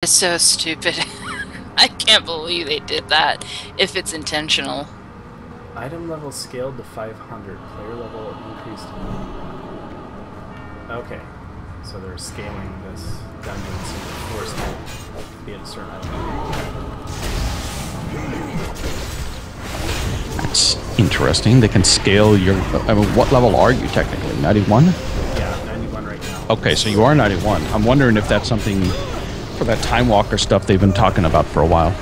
It's so stupid. I can't believe they did that, if it's intentional. Item level scaled to 500. Player level increased. Okay. So they're scaling this dungeon so they're forced to be at a certain item. That's interesting. They can scale your... I mean, what level are you technically? 91? Yeah, 91 right now. Okay, so you are 91. I'm wondering if that's something for that Time Walker stuff they've been talking about for a while. I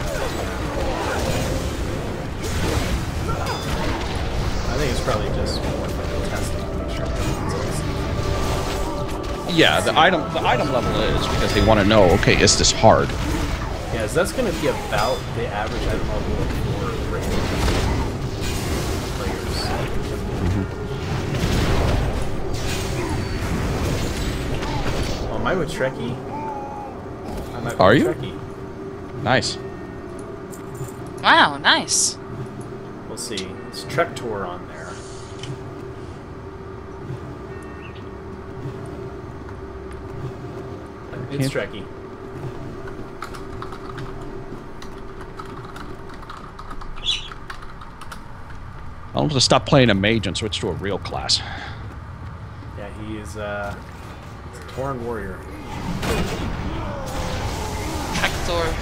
think it's probably just more for the testing to make sure everyone's Yeah, the item level is because they want to know, okay, is this hard? yeah, so that's going to be about the average item level for regular players. Oh, mine with Treckie. Are you? Treckie. Nice. Wow, nice. We'll see. It's Trek Tour on there. It's Trekkie. I'll just stop playing a mage and switch to a real class. Yeah, he is a Tauren warrior. Tractor.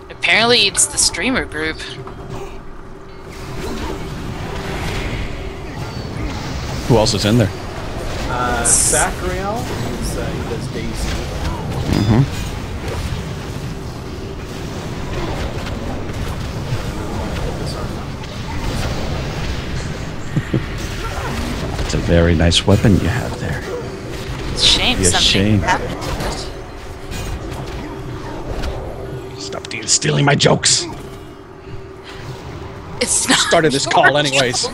Apparently it's the streamer group. Who else is in there? Sacriel, he does Daisy. It's a very nice weapon you have there. It's a shame Be a something shame. happened to it. Stop stealing my jokes. It's not Started this call your anyways. joke.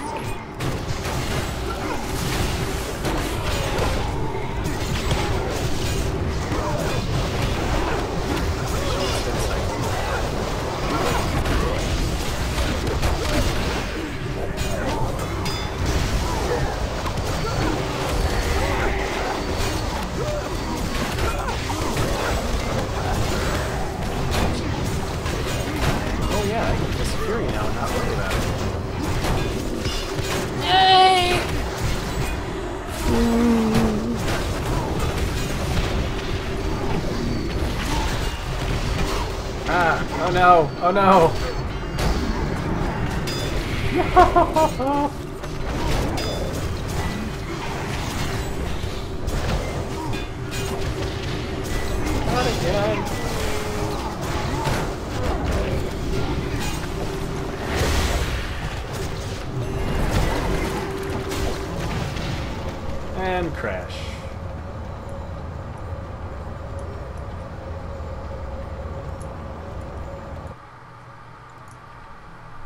Oh yeah, I can kiss Fury now and not worry about it. Yay! Ah! Oh no! Oh no! No! Not again! And crash.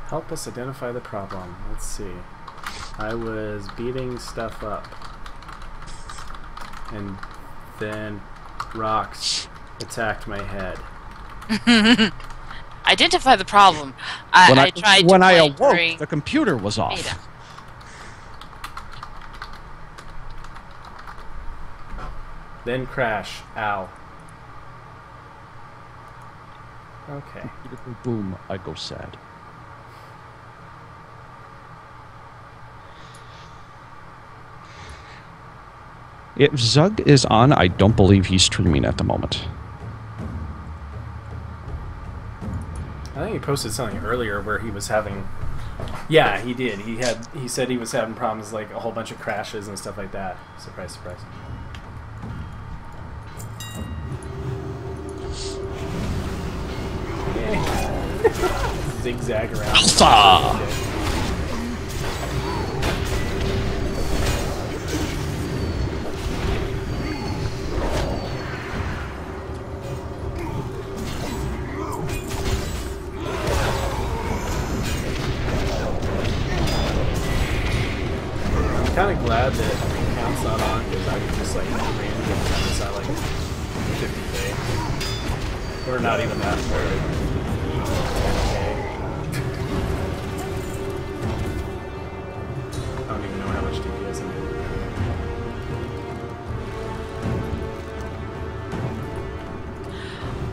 Help us identify the problem. Let's see. I was beating stuff up. And then rocks attacked my head. Identify the problem. I tried to when I play awoke, during the computer was off. beta. Then crash. Ow. Okay. Boom, I go sad. If Zug is on, I don't believe he's streaming at the moment. I think he posted something earlier where he was having... Yeah, he did. He said he was having problems, like a whole bunch of crashes and stuff like that. Surprise, surprise. zigzag around. Alpha! I'm kind of glad that count's not on because I could just like randomly count this at like 50k. Or not even that, or 10k. I don't even know how much DPS I'm doing.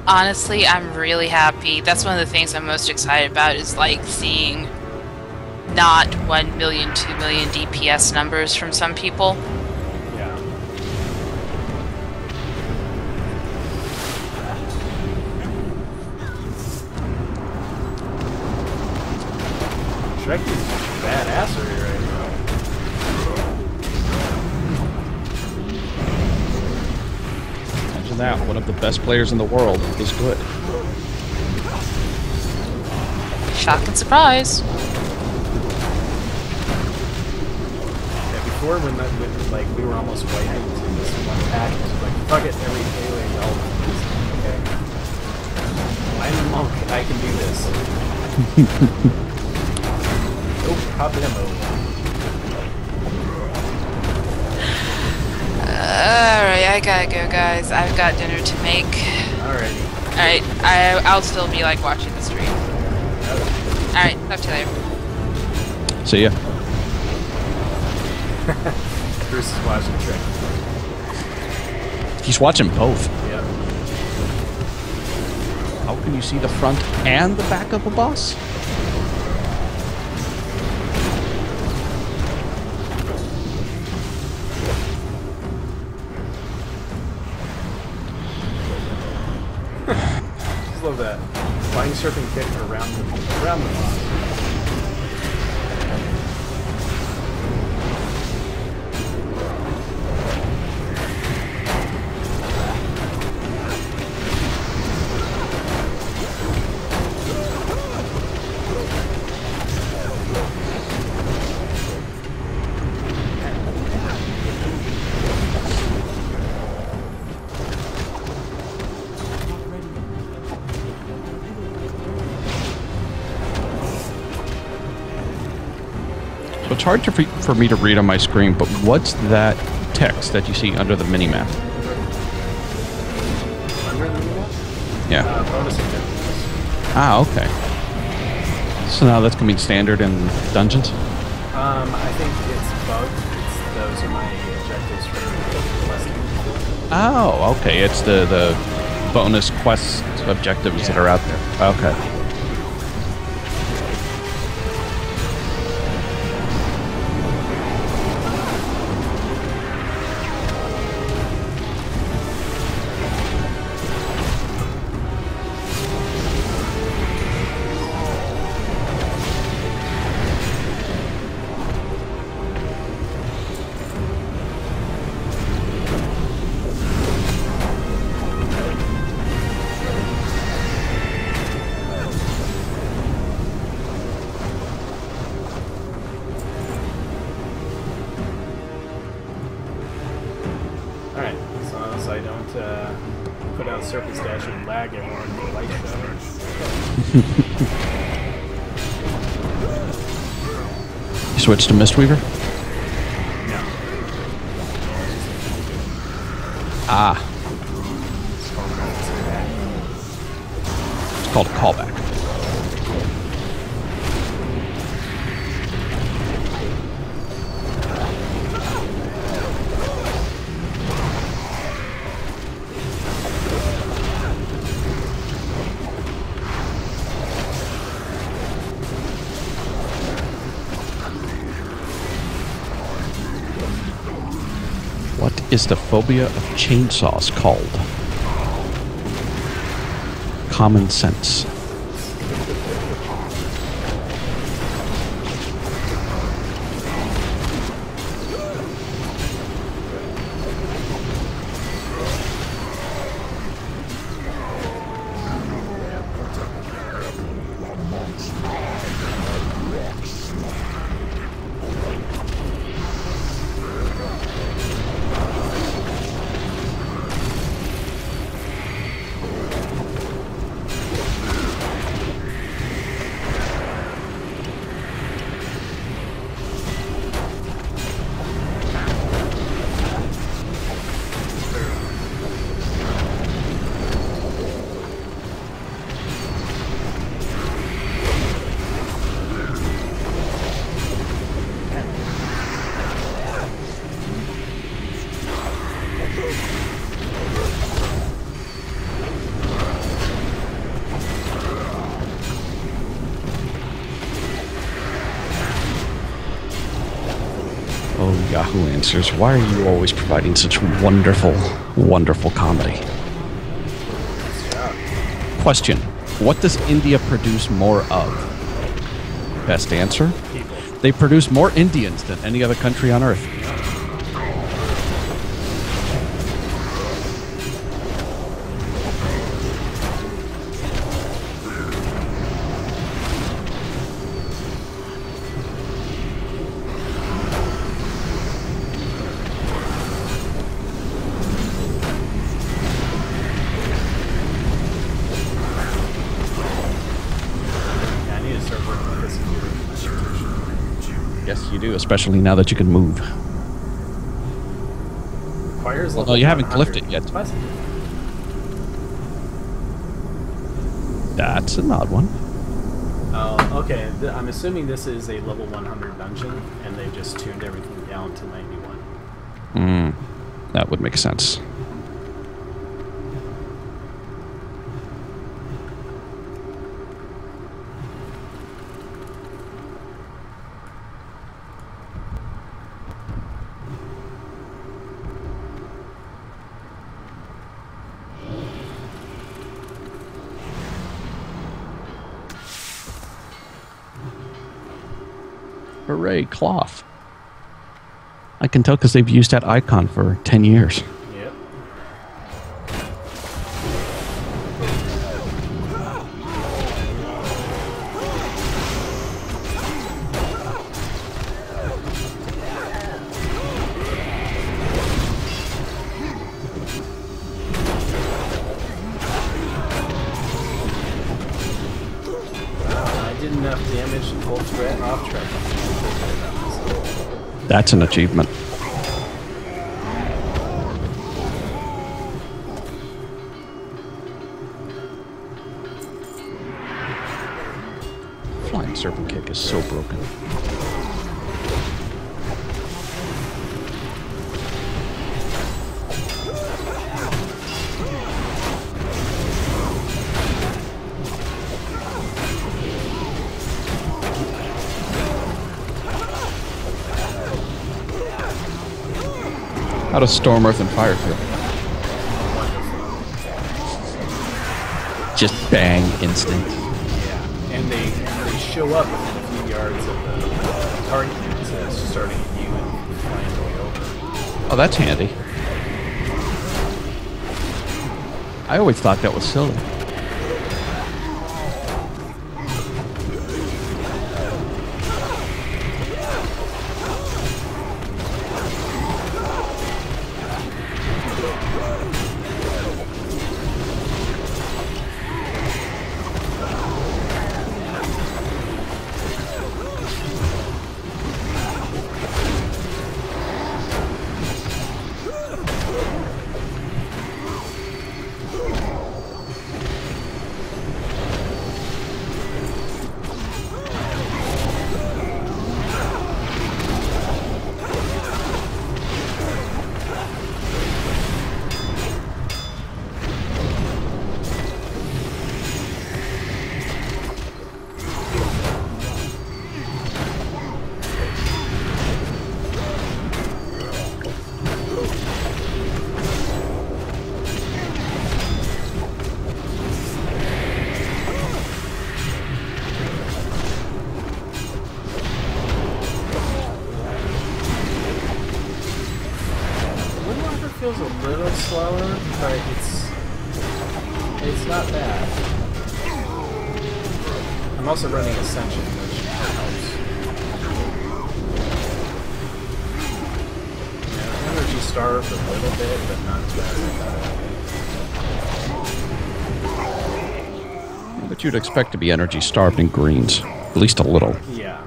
Honestly, I'm really happy. That's one of the things I'm most excited about is like seeing not 1 million, 2 million DPS numbers from some people. Yeah. Trekkie's badassery right now. Imagine that. One of the best players in the world is good. Shock and surprise. Yeah, before when like we were almost wiping to this one pack, it was like fuck it, every melee all okay. I'm a monk, I can do this. No problemo. Alright, I gotta go, guys. I've got dinner to make. Alrighty. Alright, I'll still be like watching the stream. Alright, talk to you later. See ya. Bruce is watching Trek. He's watching both. Yep. How can you see the front and the back of a boss? Just love that. Flying serpent kick around the boss. So it's hard for me to read on my screen, but what's that text that you see under the mini-map? Under the map? Yeah. Bonus objectives. Ah, okay. So now that's going to be standard in dungeons? I think it's bugged. Those are my objectives for questing. Oh, okay. It's the bonus quest objectives that are out there. Okay. Alright, so as I don't put out Serpent Statue and lag everyone in the light show. You switched to Mistweaver? No. Ah. It's called a callback. What is the phobia of chainsaws called? Common sense. Yahoo Answers. Why are you always providing such wonderful, wonderful comedy? Question. What does India produce more of? Best answer? People. They produce more Indians than any other country on Earth. Yeah, I need to start working with this computer. Yes, you do, especially now that you can move. Requires Although you haven't 100. glyphed it yet. What? That's an odd one. Oh, okay. I'm assuming this is a level 100 dungeon, and they've just tuned everything down to 91. That would make sense. Hooray, cloth. I can tell because they've used that icon for 10 years. Yep. I did enough damage to pull threat off track. That's an achievement. Flying serpent kick is so broken. How does Storm, Earth, and Fire feel? Just bang, instant. Yeah, and they show up within a few yards of the target instead of starting at you and flying way over. Oh, that's handy. I always thought that was silly. Feels a little slower, but it's not bad. I'm also running Ascension, which helps. Yeah, energy starved a little bit, but not as bad as that. But you'd expect to be energy starved in greens. At least a little. Yeah.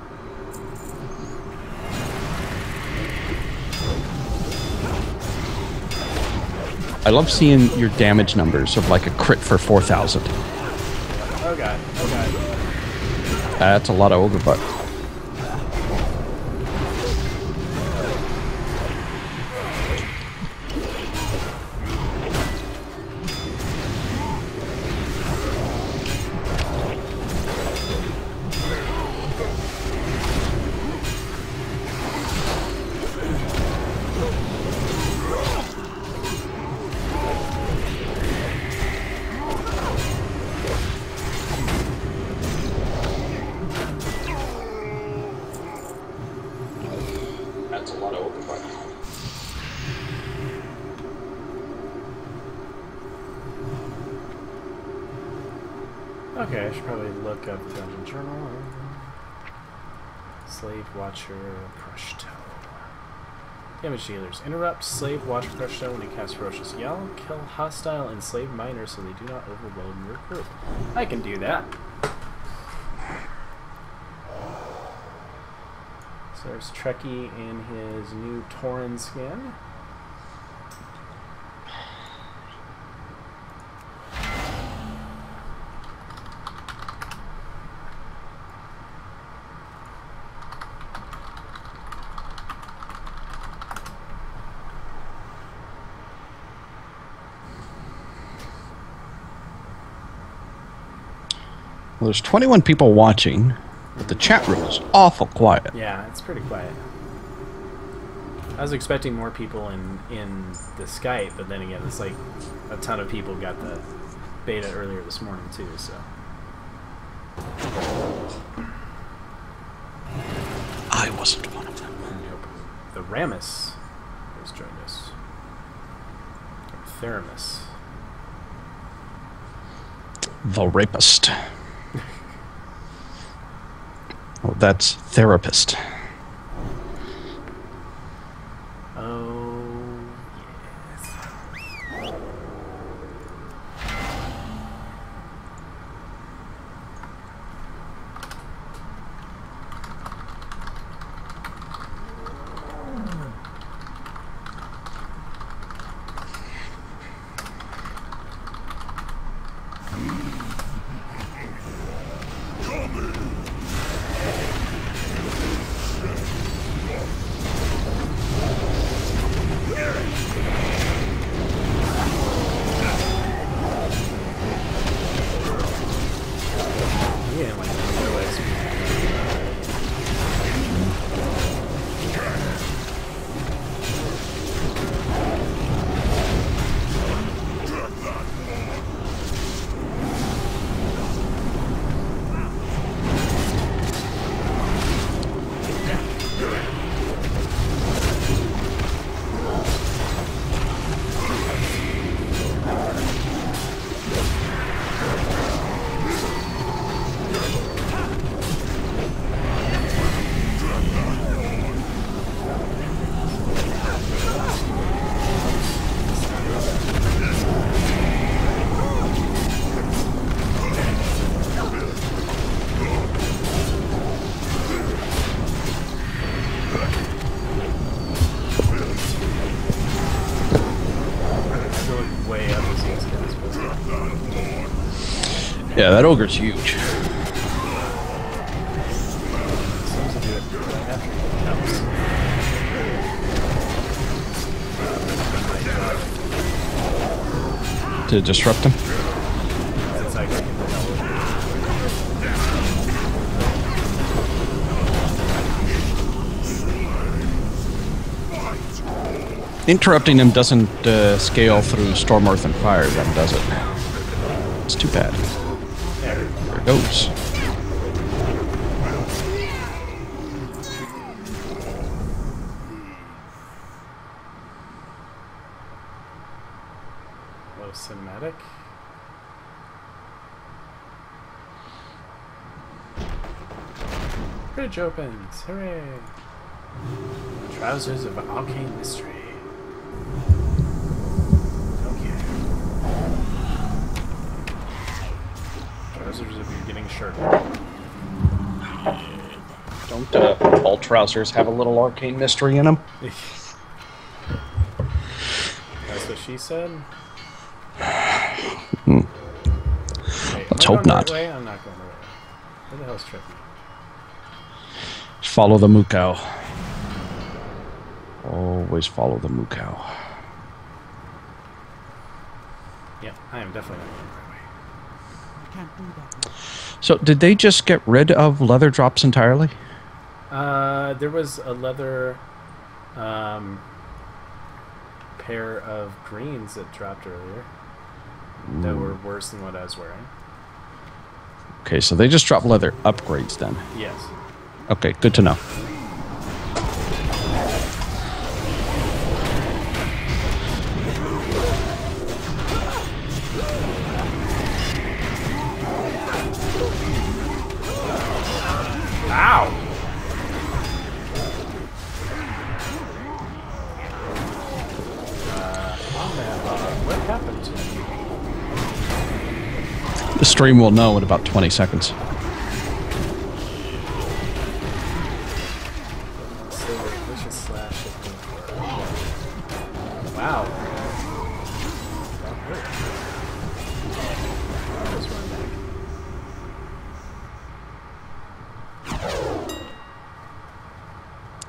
I love seeing your damage numbers of like a crit for 4,000. Oh god, oh god. That's a lot of ogre butt. Okay, I should probably look up the Dungeon Journal. Slave Watcher Crush Toe. Damage dealers. Interrupt Slave Watcher Crush Toe when he casts Ferocious Yell. Kill hostile enslaved miners so they do not overwhelm your group. I can do that. So there's Treckie in his new Tauren skin. Well, there's 21 people watching, but the chat room is awful quiet. Yeah, it's pretty quiet. I was expecting more people in the Skype, but then again, it's like a ton of people got the beta earlier this morning too, so. I wasn't one of them. Nope. The Ramus has joined us. Theramus. The rapist. Oh, that's therapist. Oh, yes. Yeah, like otherwise. Way up as these guys, but Yeah, that ogre's huge. seems to do it right after he jumps. To disrupt him. It's like Interrupting him doesn't scale through Storm, Earth, and Fire, then does it? It's too bad. There it goes. low cinematic. Bridge opens! Hooray! Trousers of Arcane Mystery. Don't care. Trousers of Beginning Shirt. Don't all trousers have a little arcane mystery in them? That's what she said? Hmm. Wait, Let's am I hope going the not. right way? I'm not going the right way. Where the hell's Treckie? Follow the Mukau. Always follow the Mukau. Yeah, I am definitely not going the right way. Can't do that. So, did they just get rid of leather drops entirely? There was a leather pair of greens that dropped earlier that were worse than what I was wearing. Okay, so they just dropped leather upgrades then. Yes. Okay, good to know. stream will know in about 20 seconds. Wow.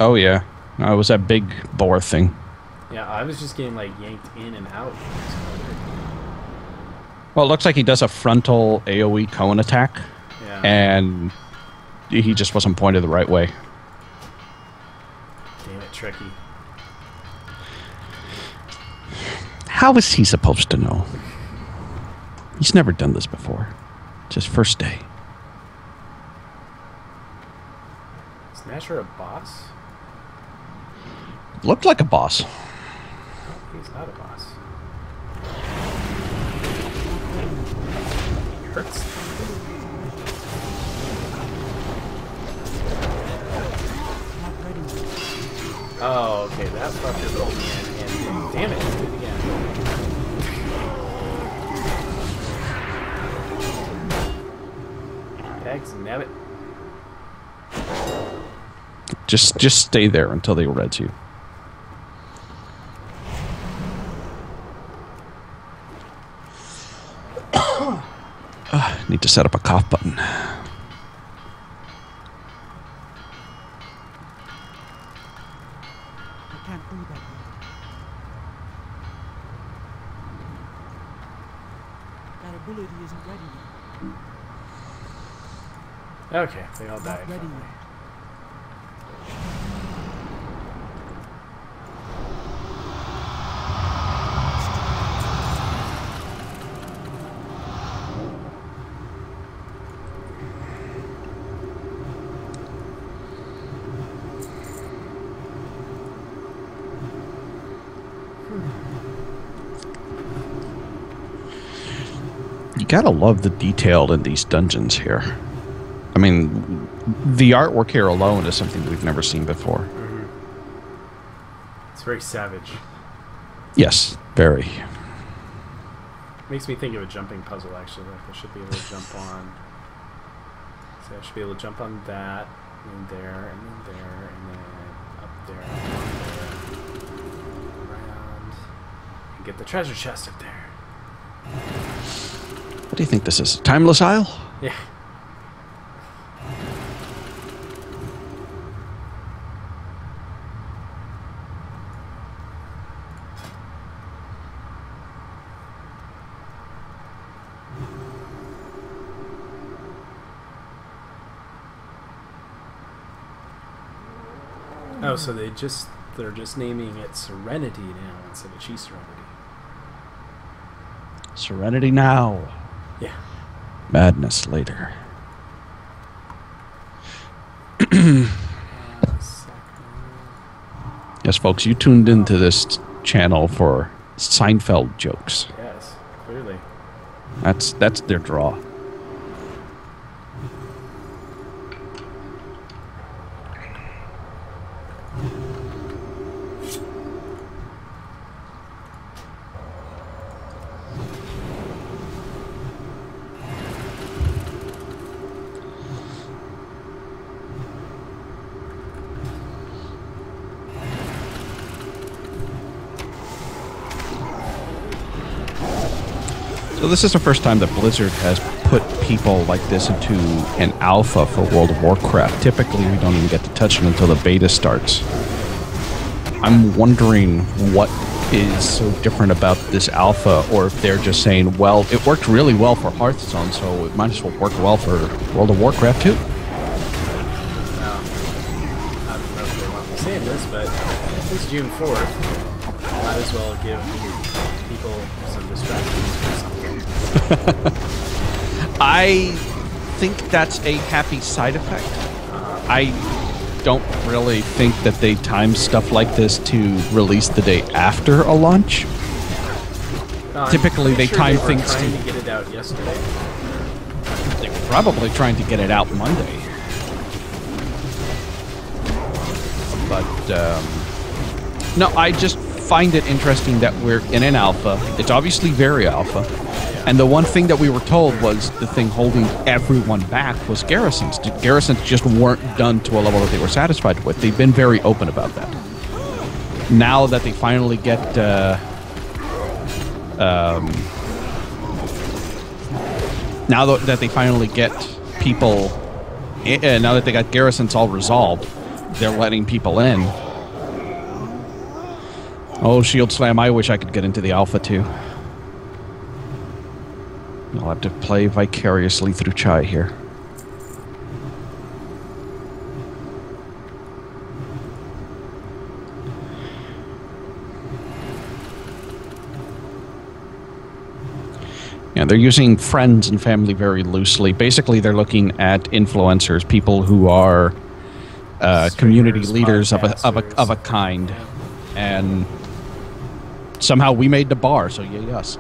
Oh yeah, it was that big boar thing. Yeah, I was just getting like yanked in and out. Well, it looks like he does a frontal AoE cone attack, Yeah. and he just wasn't pointed the right way. Damn it, Treckie. How is he supposed to know? He's never done this before. It's his first day. Is Nasher a boss? Looked like a boss. He's not a boss. He hurts. Oh, okay, that fucker rolled me in and damn it, do it again. Eggs, nabbit. Just stay there until they reds you. Need to set up a cough button. I can't do that yet. That ability isn't ready yet. Okay, they all died. Not ready yet. You gotta love the detail in these dungeons here. I mean, the artwork here alone is something we've never seen before. Mm-hmm. It's very savage. Yes, very. Makes me think of a jumping puzzle, actually. Like I should be able to jump on. So I should be able to jump on that, and then there, and then there, and then up there, and there, around, and get the treasure chest up there. What do you think this is? Timeless Isle? Yeah. Oh, so they're just naming it Serenity now instead of Chi Serenity. Serenity now. Yeah. Madness later. Yes, folks, you tuned into this channel for Seinfeld jokes. Yes, clearly. That's their draw. So this is the first time that Blizzard has put people like this into an alpha for World of Warcraft. Typically, we don't even get to touch it until the beta starts. I'm wondering what is so different about this alpha, or if they're just saying, well, it worked really well for Hearthstone, so it might as well work well for World of Warcraft too. I don't know if they want to say this, but it's June 4th. Might as well give people some distractions or something. I think that's a happy side effect. I don't really think that they time stuff like this to release the day after a launch. Typically, they time things trying to get it out yesterday. They were probably trying to get it out Monday. But, no, I just find it interesting that we're in an alpha. It's obviously very alpha. And the one thing that we were told was the thing holding everyone back was garrisons. Garrisons just weren't done to a level that they were satisfied with. They've been very open about that. Now that they finally get now that they finally get people, now that they got garrisons all resolved, they're letting people in. Oh, Shield Slam, I wish I could get into the alpha too. I'll have to play vicariously through Chai here. Yeah, they're using friends and family very loosely. Basically, they're looking at influencers, people who are community leaders of a kind, and somehow we made the bar. So yeah, yes.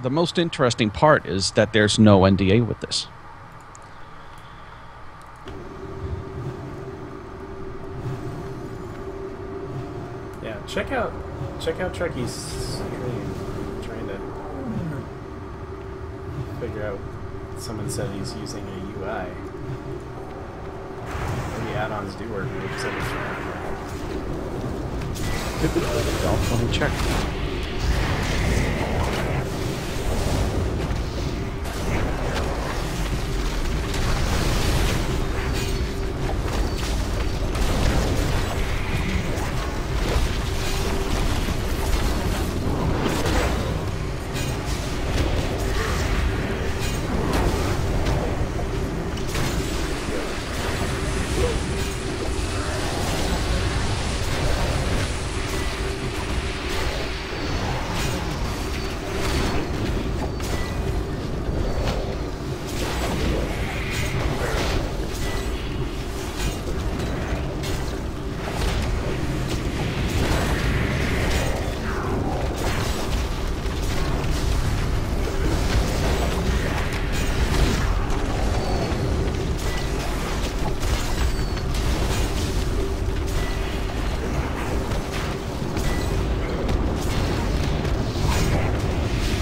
The most interesting part is that there's no NDA with this. Yeah, check out Trekkie's stream. I'm trying to figure out. Someone said he's using a UI. Maybe add-ons do work. Let me check.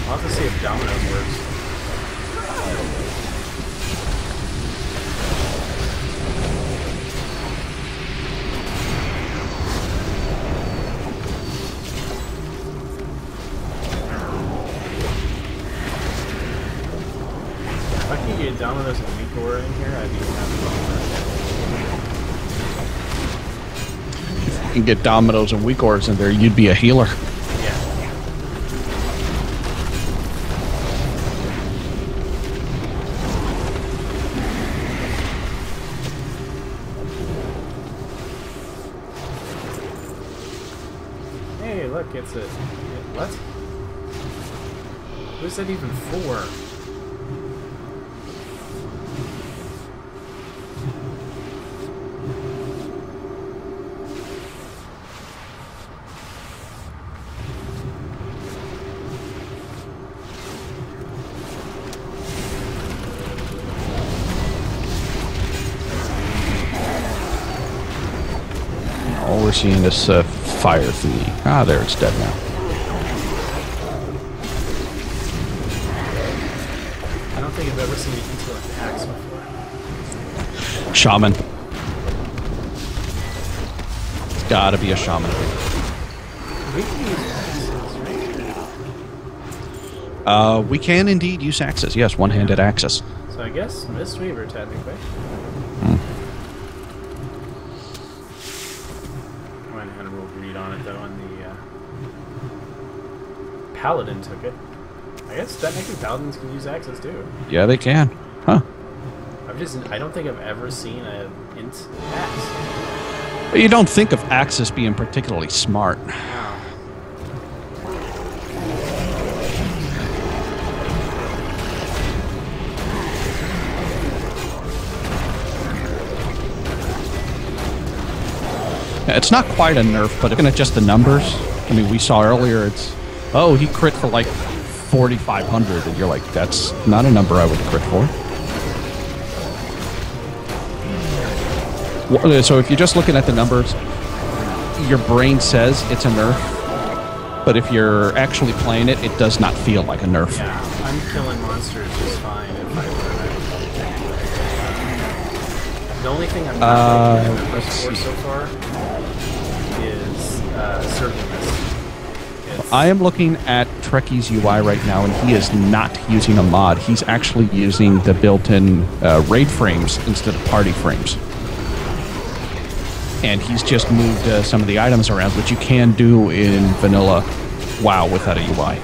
I'll have to see if Domino's works. If I can get Domino's and Weekor in here, I'd be happy. If you can get Domino's and Weekors in there, you'd be a healer. Hey, look, it's a... What? Who's that even for? Oh, we're seeing this fire thingy. Ah, there, it's dead now. I don't think I've ever seen an intellect axe before. Shaman. It's gotta be a shaman. We can use axes, right? We can indeed use axes. Yes, one-handed axes. So I guess Mistweaver, technically. Went ahead and rolled read on it, though, and the Paladin took it. I guess technically Paladins can use axes, too. Yeah, they can. Huh. I don't think I've ever seen an int axe. But you don't think of axes being particularly smart. No. Yeah, it's not quite a nerf, but looking at just the numbers, I mean, we saw earlier, it's, oh, he crit for like 4,500, and you're like, that's not a number I would crit for. So if you're just looking at the numbers, your brain says it's a nerf, but if you're actually playing it, it does not feel like a nerf. Yeah, I'm killing monsters just fine if I were. The only thing I'm not making a press for so far is Circulus. I am looking at Trekkie's UI right now, and he is not using a mod. He's actually using the built-in raid frames instead of party frames. And he's just moved some of the items around, which you can do in vanilla WoW without a UI.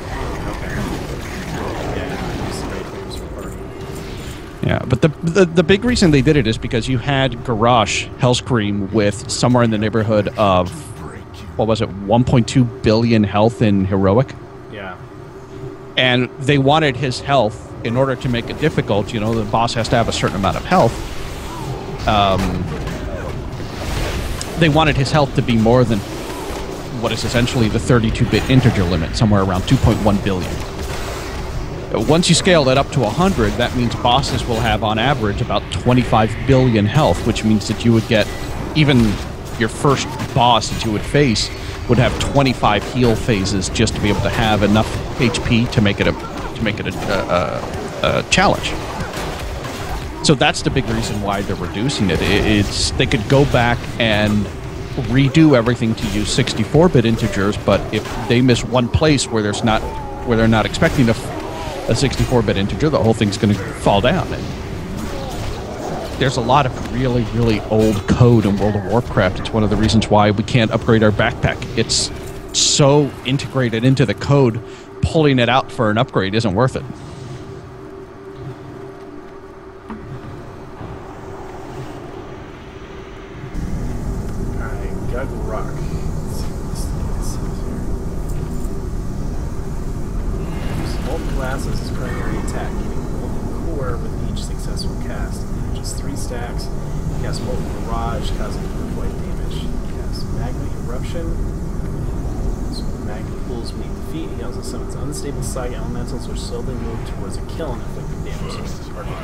Yeah, but the big reason they did it is because you had Garrosh Hellscream with somewhere in the neighborhood of, what was it, 1.2 billion health in Heroic? Yeah. And they wanted his health, in order to make it difficult, you know, the boss has to have a certain amount of health. They wanted his health to be more than what is essentially the 32-bit integer limit, somewhere around 2.1 billion. Once you scale that up to 100, that means bosses will have, on average, about 25 billion health, which means that you would get, even your first boss that you would face would have 25 heal phases just to be able to have enough HP to make it a challenge. So that's the big reason why they're reducing it. They could go back and redo everything to use 64-bit integers, but if they miss one place where they're not expecting a 64-bit integer, the whole thing's going to fall down. And there's a lot of really, really old code in World of Warcraft. It's one of the reasons why we can't upgrade our backpack. It's so integrated into the code, pulling it out for an upgrade isn't worth it. Classes is primary attack, giving golden core with each successful cast. Just 3 stacks. Cast molten barrage, causing white damage. Cast magma eruption. So magma pools beneath the feet. He also summons unstable psi elementals, which slowly move towards a kill and inflict damage to his target.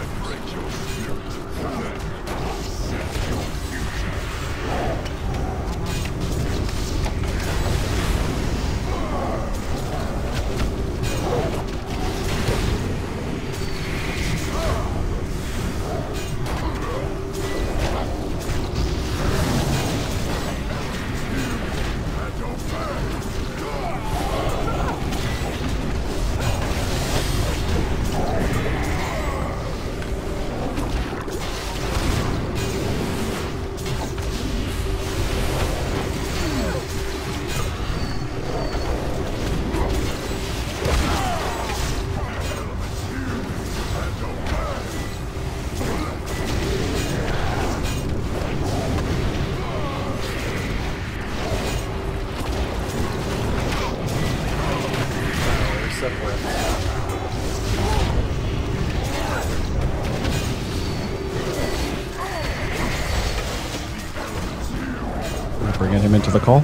Bringing him into the call.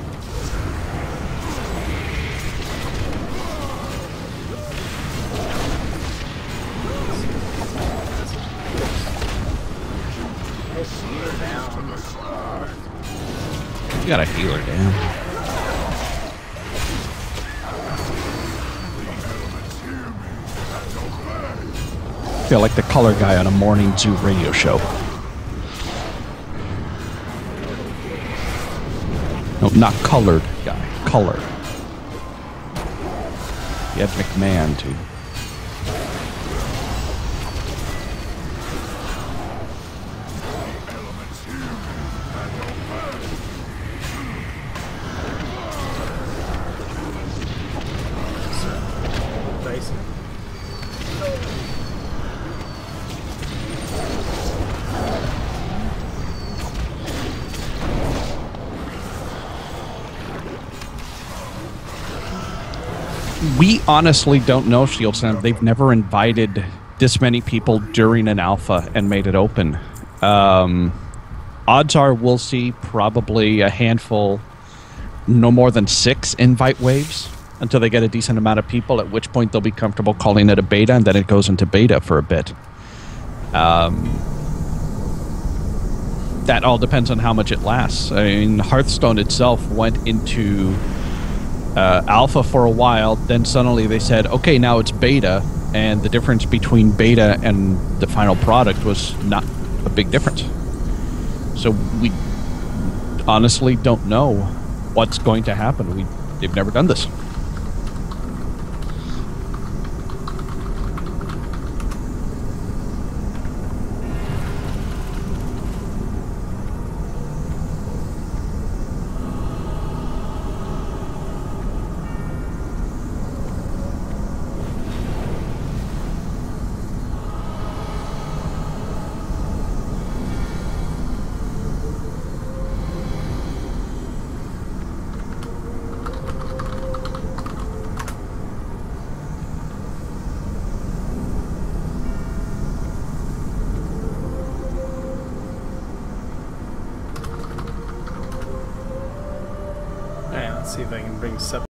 You gotta heal her down. I feel like the color guy on a morning zoo radio show. No, not colored guy. Color. You had McMahon, too. We honestly don't know, Shieldsam. They've never invited this many people during an alpha and made it open. Odds are we'll see probably a handful, no more than 6 invite waves until they get a decent amount of people, at which point they'll be comfortable calling it a beta, and then it goes into beta for a bit. that all depends on how much it lasts. I mean, Hearthstone itself went into alpha for a while, then suddenly they said, okay, now it's beta, and the difference between beta and the final product was not a big difference. So we honestly don't know what's going to happen. They've never done this. Alright, let's see if I can bring sub